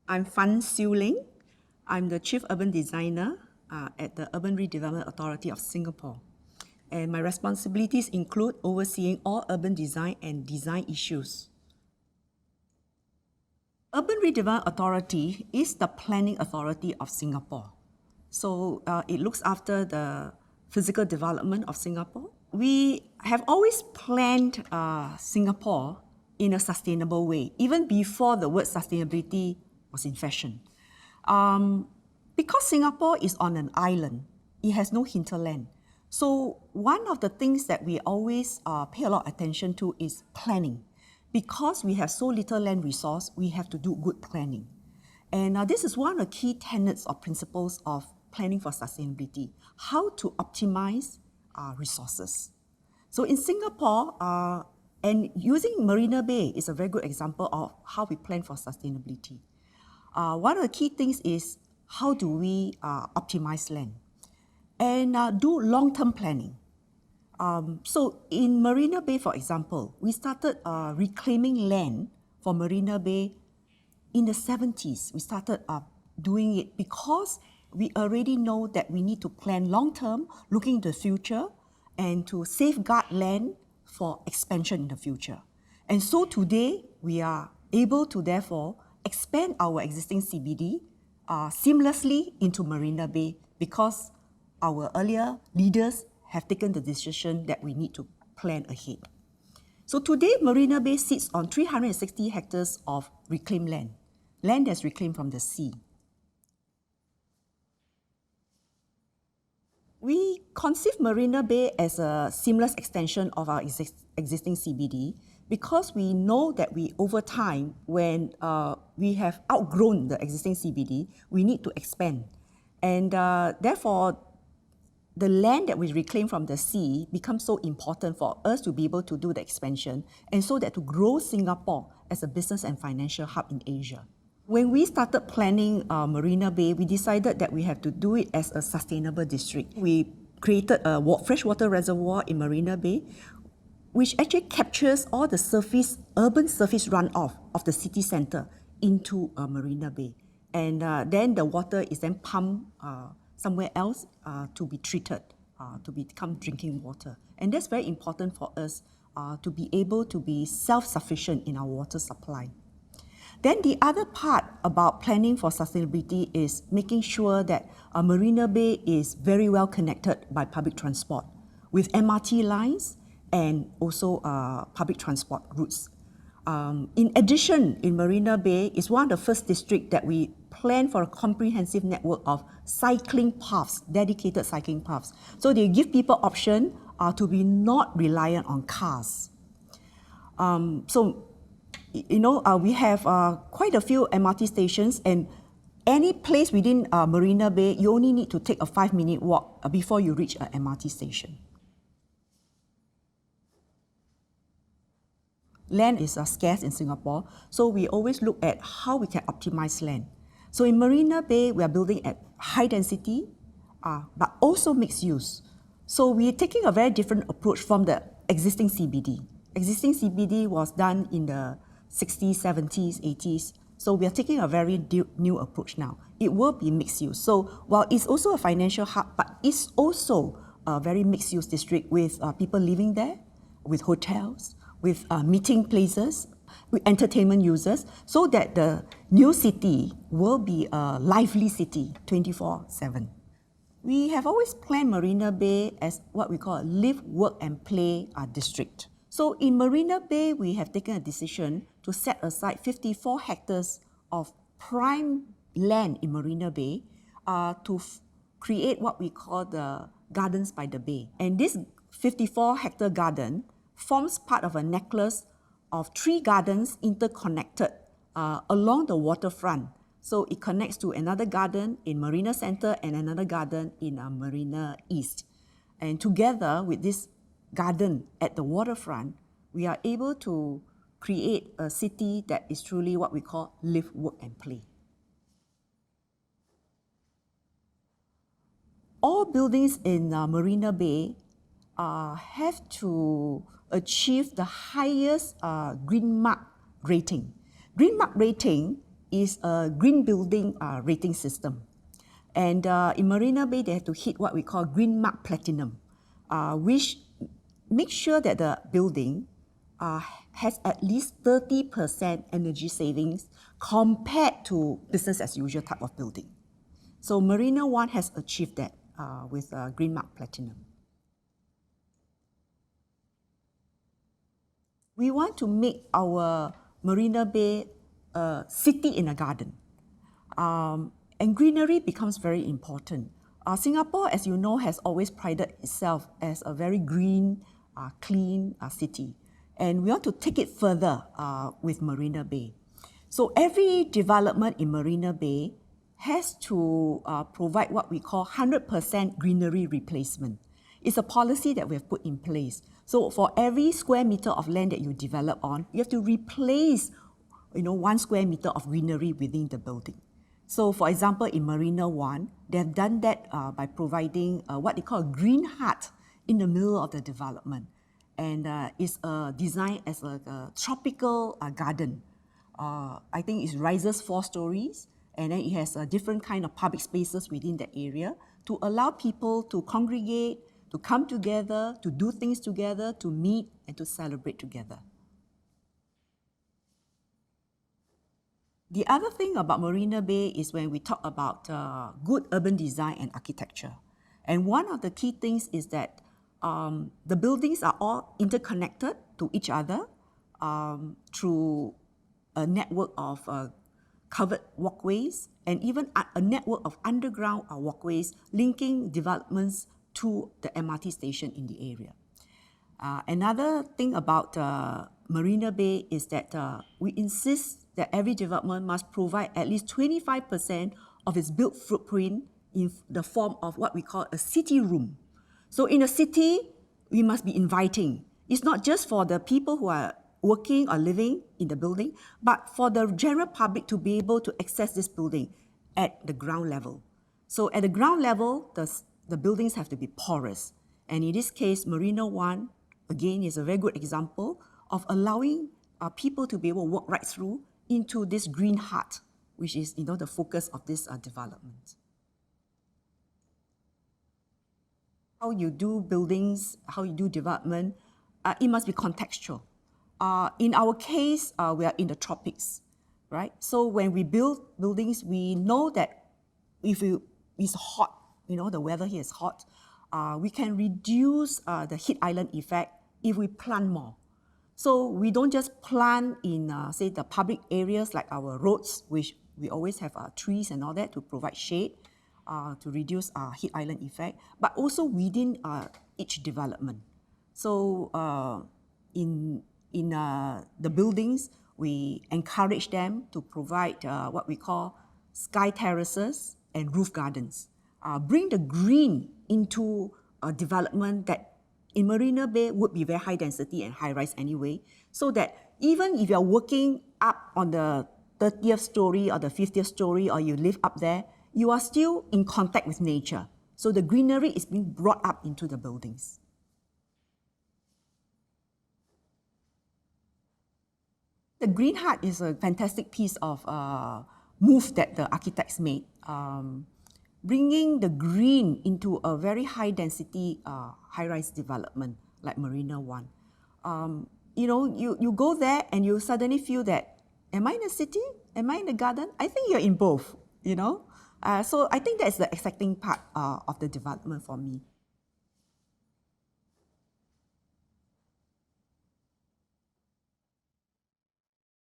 I'm Siew Leng. I'm the Chief Urban Designer at the Urban Redevelopment Authority of Singapore. And my responsibilities include overseeing all urban design and design issues. Urban Redevelopment Authority is the planning authority of Singapore. So it looks after the physical development of Singapore. We have always planned Singapore in a sustainable way, even before the word sustainability was in fashion. Because Singapore is on an island, it has no hinterland. So one of the things that we always pay a lot of attention to is planning. Because we have so little land resource, we have to do good planning. And this is one of the key tenets or principles of planning for sustainability, how to optimize resources. So in Singapore, and using Marina Bay is a very good example of how we plan for sustainability. One of the key things is how do we optimize land and do long-term planning. So in Marina Bay, for example, we started reclaiming land for Marina Bay in the 70s. We started doing it because we already know that we need to plan long-term, looking into the future, and to safeguard land for expansion in the future. And so today, we are able to therefore expand our existing CBD seamlessly into Marina Bay because our earlier leaders have taken the decision that we need to plan ahead. So today, Marina Bay sits on 360 hectares of reclaimed land, land that's reclaimed from the sea. We conceive Marina Bay as a seamless extension of our existing CBD because we know that over time, when we have outgrown the existing CBD, we need to expand. And therefore, the land that we reclaim from the sea becomes so important for us to be able to do the expansion and so that to grow Singapore as a business and financial hub in Asia. When we started planning Marina Bay, we decided that we have to do it as a sustainable district. We created a freshwater reservoir in Marina Bay, which actually captures all the urban surface runoff of the city center into Marina Bay. And then the water is then pumped somewhere else to be treated, to become drinking water. And that's very important for us to be able to be self-sufficient in our water supply. Then the other part about planning for sustainability is making sure that Marina Bay is very well connected by public transport with MRT lines and also public transport routes. In addition, in Marina Bay is one of the first districts that we plan for a comprehensive network of cycling paths, dedicated cycling paths. So they give people option to be not reliant on cars. We have quite a few MRT stations, and any place within Marina Bay, you only need to take a 5-minute walk before you reach an MRT station. Land is scarce in Singapore, so we always look at how we can optimize land. So in Marina Bay, we are building at high density, but also mixed use. So we're taking a very different approach from the existing CBD. Existing CBD was done in the 60s, 70s, 80s. So we are taking a very new approach now. It will be mixed use. So while it's also a financial hub, but it's also a very mixed use district with people living there, with hotels, with meeting places, with entertainment users, so that the new city will be a lively city 24/7. We have always planned Marina Bay as what we call a live, work and play district. So in Marina Bay, we have taken a decision to set aside 54 hectares of prime land in Marina Bay to create what we call the Gardens by the Bay. And this 54-hectare garden forms part of a necklace of 3 gardens interconnected along the waterfront. So it connects to another garden in Marina Center and another garden in Marina East. And together with this garden at the waterfront, we are able to create a city that is truly what we call live, work and play. All buildings in Marina Bay have to achieve the highest Green Mark rating. Green Mark rating is a green building rating system. And in Marina Bay, they have to hit what we call Green Mark Platinum, which makes sure that the building has at least 30% energy savings compared to business as usual type of building. So Marina One has achieved that with Green Mark Platinum. We want to make our Marina Bay a city in a garden. And greenery becomes very important. Singapore, as you know, has always prided itself as a very green, clean city. And we want to take it further with Marina Bay. So every development in Marina Bay has to provide what we call 100% greenery replacement. It's a policy that we have put in place. So for every square meter of land that you develop on, you have to replace 1 square meter of greenery within the building. So for example, in Marina One, they have done that by providing what they call a green hut in the middle of the development. And it's designed as a tropical garden. I think it rises 4 stories, and then it has different kind of public spaces within the area to allow people to congregate, to come together, to do things together, to meet and to celebrate together. The other thing about Marina Bay is when we talk about good urban design and architecture. And one of the key things is that the buildings are all interconnected to each other through a network of covered walkways and even a network of underground walkways linking developments to the MRT station in the area. Another thing about Marina Bay is that we insist that every development must provide at least 25% of its built footprint in the form of what we call a city room. So in a city, we must be inviting. It's not just for the people who are working or living in the building, but for the general public to be able to access this building at the ground level. So at the ground level, the buildings have to be porous. And in this case, Marina One, again, is a very good example of allowing people to be able to walk right through into this green hut, which is the focus of this development. How you do buildings, how you do development, it must be contextual. In our case, we are in the tropics, right? So when we build buildings, we know that if it's hot, the weather here is hot, we can reduce the heat island effect if we plant more. So we don't just plant in, say, the public areas like our roads, which we always have trees and all that to provide shade, to reduce heat island effect, but also within each development. So in the buildings, we encourage them to provide what we call sky terraces and roof gardens. Bring the green into a development that in Marina Bay would be very high density and high rise anyway, so that even if you're working up on the 30th story or the 50th story, or you live up there, you are still in contact with nature. So the greenery is being brought up into the buildings. The Green Hut is a fantastic piece of move that the architects made, bringing the green into a very high density, high-rise development like Marina One. You go there and you suddenly feel that, am I in a city? Am I in a garden? I think you're in both, So I think that's the exciting part of the development for me.